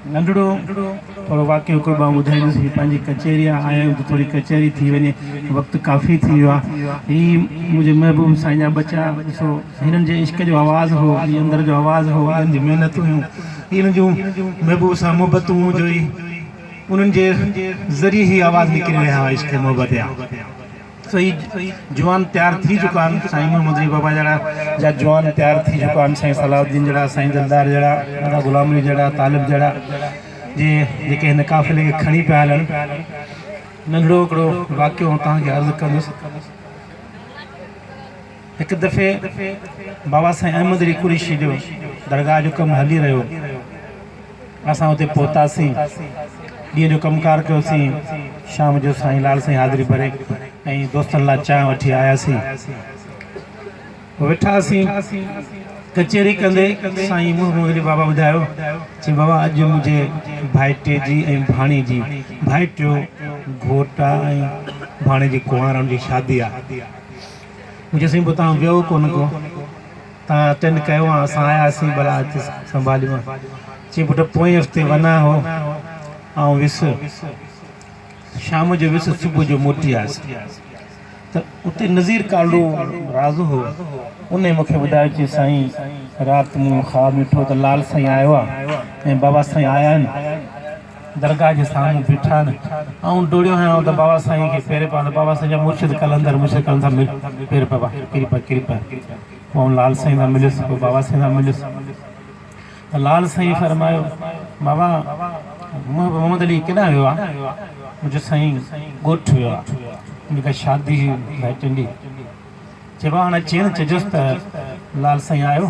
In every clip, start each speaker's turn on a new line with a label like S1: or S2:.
S1: नंढड़ो थोड़ो वाक़ियो हिकिड़ो मां ॿुधाईंदुसि। पंहिंजी कचहरी आया आहियूं त थोरी कचहरी थी वञे, वक़्तु काफ़ी थी वियो आहे। हीअ मुंहिंजे महबूब साईं जा बचा ॾिसो, हिननि जे इश्क जो आवाज़ु हो, हीअ अंदरि जो आवाज़ु हो, हिननि जी महिनतूं हुयूं, हिननि जूं महबूब सां मुहबतूं जो ई उन्हनि जे ज़रिए ई आवाज़ु निकिरी रहिया हुआ इश्क मुहबत जा। सही जवान तैयार थी चुका आहिनि, साईं मोहम्मद अली बाबा जहिड़ा जा जवान तैयार थी चुका आहिनि, साईं सलाउद्दीन जहिड़ा, साईं दिलदार जहिड़ा, गुलाम अली जहिड़ा, तालिब जहिड़ा जेके हिन काफ़िले खे खणी पिया हलनि। नंढड़ो हिकिड़ो वाक़ियो तव्हांखे अर्ज़ु कंदुसि। हिकु दफ़े बाबा साईं अहमद अली कुरैशी जो दरगाह जो कमु हली रहियो, असां हुते पहुतासीं, ॾींहं जो कमुकार कयोसीं, शाम जो साईं लाल साईं हाज़िरी भरे ऐं दोस्तनि लाइ चांहि वठी आयासीं। वेठासीं कचहरी कंदे, साईं मोहम्मद अली बाबा ॿुधायो, चई बाबा अॼु मुंहिंजे भाइटे जी ऐं भाणी जी, भाइट जो घोट आहे ऐं भाणे जी कुंवारनि जी शादी आहे। मुंहिंजे साईं पोइ तव्हां वियो कोन को, तव्हां अटेंड कयो आहे, असां आयासीं भला अची संभालियो। चई पुटु पोएं हफ़्ते वञा हो ऐं वियुसि, शाम जो वियुसि, सुबुह जो मोटी आयुसि त उते नज़ीर कालू राज़ हो, उन मूंखे ॿुधायो चई साईं राति मूं ख़्वाब ॾिठो त लाल साईं आयो आहे ऐं बाबा साईं आया आहिनि, दरगाह जे साम्हूं बीठा आहिनि, ऐं डोड़ियो आहियां त बाबा साईं खे पेरे पां, बाबा साईं जा मुर्शिद कलंदर, मुर्शिद कलंदर मिल पेर बाबा किरी पा पोइ लाल साईं सां मिलियुसि, पोइ बाबा साईं सां मिलियुसि त लाल साईं फरमायो, बाबा मोहम्मद अली केॾां वियो आहे? मुंहिंजो साईं ॻोठु वियो आहे, उनखां शादी भाइटनि जी। चइबो हाणे चेन चइजोसि त लाल साईं आयो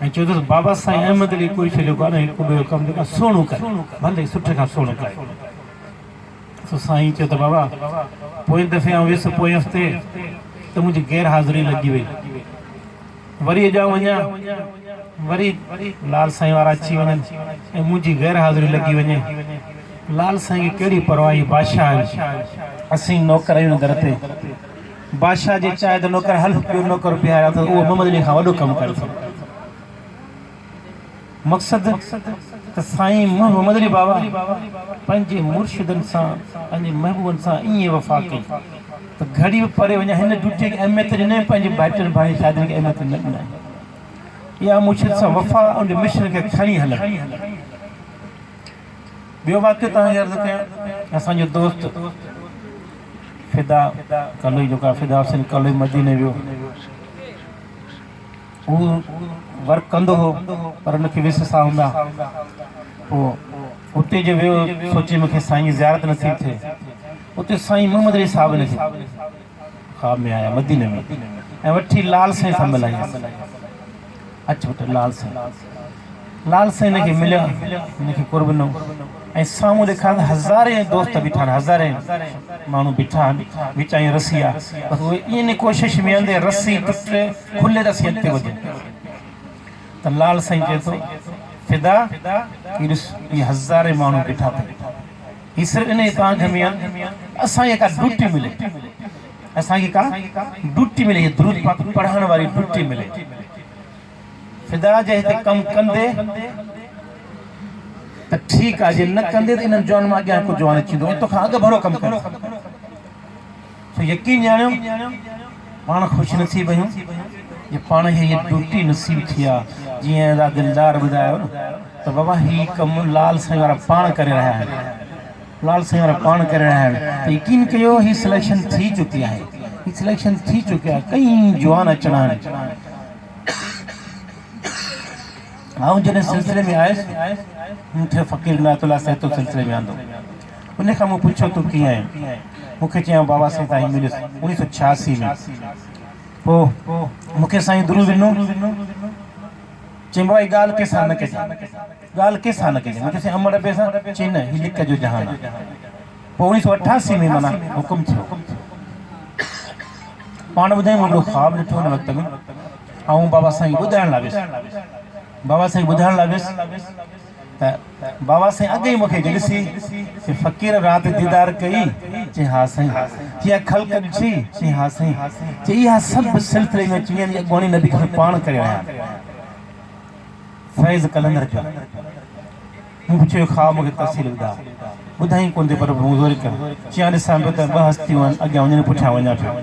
S1: ऐं चइजोसि बाबा साईं अहमद अली कुरैशी जो कोन्हे, हिकु ॿियो कमु जेका सुहिणो करे, भले सुठे खां सुहिणो करे। सो साईं चयो त बाबा पोइ दफ़े आउं वियुसि पोएं हफ़्ते त मुंहिंजी गैर हाज़िरी लॻी वई, वरी अॼां वञा, वरी लाल साईं वारा अची वञनि ऐं मुंहिंजी गैर हाज़िरी लॻी वञे। लाल साईं खे कहिड़ी परवाही, बादशाह आहिनि, असीं नौकर आहियूं दर ते, बादशाह जे चाहे त नौकर हल ॿियो नौकर बीहारिया त उहो मोहम्मद अली खां वॾो कमु करे थो। मक़सदु त साईं मोहम्मद अली बाबा पंहिंजे मुर्शिदनि सां, पंहिंजे महबूबनि सां ईअं वफ़ा कई त घड़ी बि परे वञा, हिन ड्यूटीअ खे अहमियत ॾिनई, पंहिंजे भाइटनि भाई शादियुनि खे अहमियत न ॾिनई। इहा मुर्शिद सां वफ़ा उन मिशन खे खणी हलनि। ॿियो वाक़ियो तव्हांखे अर्ज़ु कयां, असांजो दोस्त फिदा कलोई जेका फिदा हुसैन कलोई मदीने वियो, उहो वर्क कंदो हो पर हुनखे विससा हूंदा, पोइ उते जो वियो, सोचे मूंखे साईं जी ज़ियारत नसीब थिए, उते साईं मोहम्मद अली साहिब ने ख़्वाब में आया मदीने में ऐं वठी लाल साईं सां मिलाई। अच पुटु लाल साईं हिनखे मिलिया, हिनखे कुर्ब ॾिनो ऐं साम्हूं ॾेखार हज़ारे दोस्त बीठा आहिनि, हज़ारे माण्हू बीठा आहिनि, विच में रसी आहे, बसि उहे इन कोशिशि में अंदरि रसी टुटे खुले रसी अॻिते वधे त लाल साईं चए थो फिदा इहे हज़ारे माण्हू बीठा अथई, हीअ सिर्फ़ु इन तव्हांखे में असांखे का ड्यूटी मिले, असांखे का ड्यूटी मिले, हीअ दुरूद पाक पढ़ण वारी ड्यूटी मिले। फिदा जे हिते कमु कंदे त ठीकु आहे, जे न कंदे त इन्हनि जवान मां अॻियां हिकु जवान अची वेंदो ऐं तोखां अॻु भरो कमु करे। सो यकीन ॼाणियो पाण ख़ुशि नसीब आहियूं जे पाण खे हीअ ड्यूटी नसीब थी आहे। जीअं दिलदार ॿुधायो न त बाबा हीअ कमु लाल साईं वारा पाण करे रहिया आहिनि, लाल साईं वारा पाण करे रहिया आहिनि त यकीन कयो हीअ सिलेक्शन थी चुकी आहे, हीअ सिलेक्शन थी चुकी आहे, कई जवान अचणा आहिनि। आउं जॾहिं सिलसिले में आयुसि, मूंखे फ़क़ीर नातुल्ला साहिब सिलसिले में आंदो, उन खां मूं पुछियो तूं कीअं आहीं, मूंखे चयां बाबा साईं ताईं मिलियुसि 1986 में। पोइ मूंखे साईं दुरूद ॾिनो, चई बाबा हीअ ॻाल्हि कंहिंसां न कजे, ॻाल्हि कंहिंसां न कजे, मूंखे साईं अमर ॿिए सां चई न हीअ लिक जो जहान आहे। पोइ 1988 में माना हुकुम थियो, पाण ॿुधायूं हिकिड़ो ख़्वाब ॾिठो हुन वक़्त में, ऐं बाबा साईं ॿुधाइण लाइ वियुसि, बाबा साईं ॿुधाइण लाइ वियुसि त बाबा साईं अॻे ई मूंखे ॾिसी फ़क़ीर राति दीदार कई, चई हा साईं, हीअ ख़ल्क़ ॾिठी, चई हा साईं, चई इहा सभु सिलसिले में अची वेंदी, अॻवाणी नबी खे पाण करे रहिया आहिनि। फैज़ कलंदर जो मूं पुछियो खा मूंखे तफ़सील ॿुधा ॿुधाई कोन थी पर मूं ज़ोर कयो चयां ॾिसां पियो त ॿ हस्तियूं आहिनि अॻियां वञनि पुठियां वञा पियो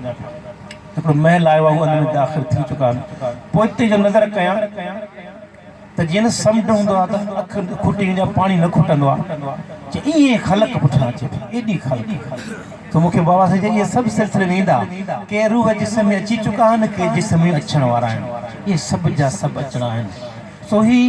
S1: हिकिड़ो महल आयो आहे उहो उन में दाख़िल थी चुका आहिनि पोइ हिते जो नज़र कयां त जीअं न समुंड हूंदो आहे त अखि खुटी वेंदी आहे पाणी न खुटंदो आहे ईअं ख़लक़ पुठियां अचे थी एॾी ख़लक़ तो मूंखे बाबा साईं चई इहे सभु सिलसिले वेंदा के रूह जिस्म में अची चुका आहिनि के जिस्म में अचण वारा आहिनि इहे सभु जा सभु अचणा आहिनि सो ही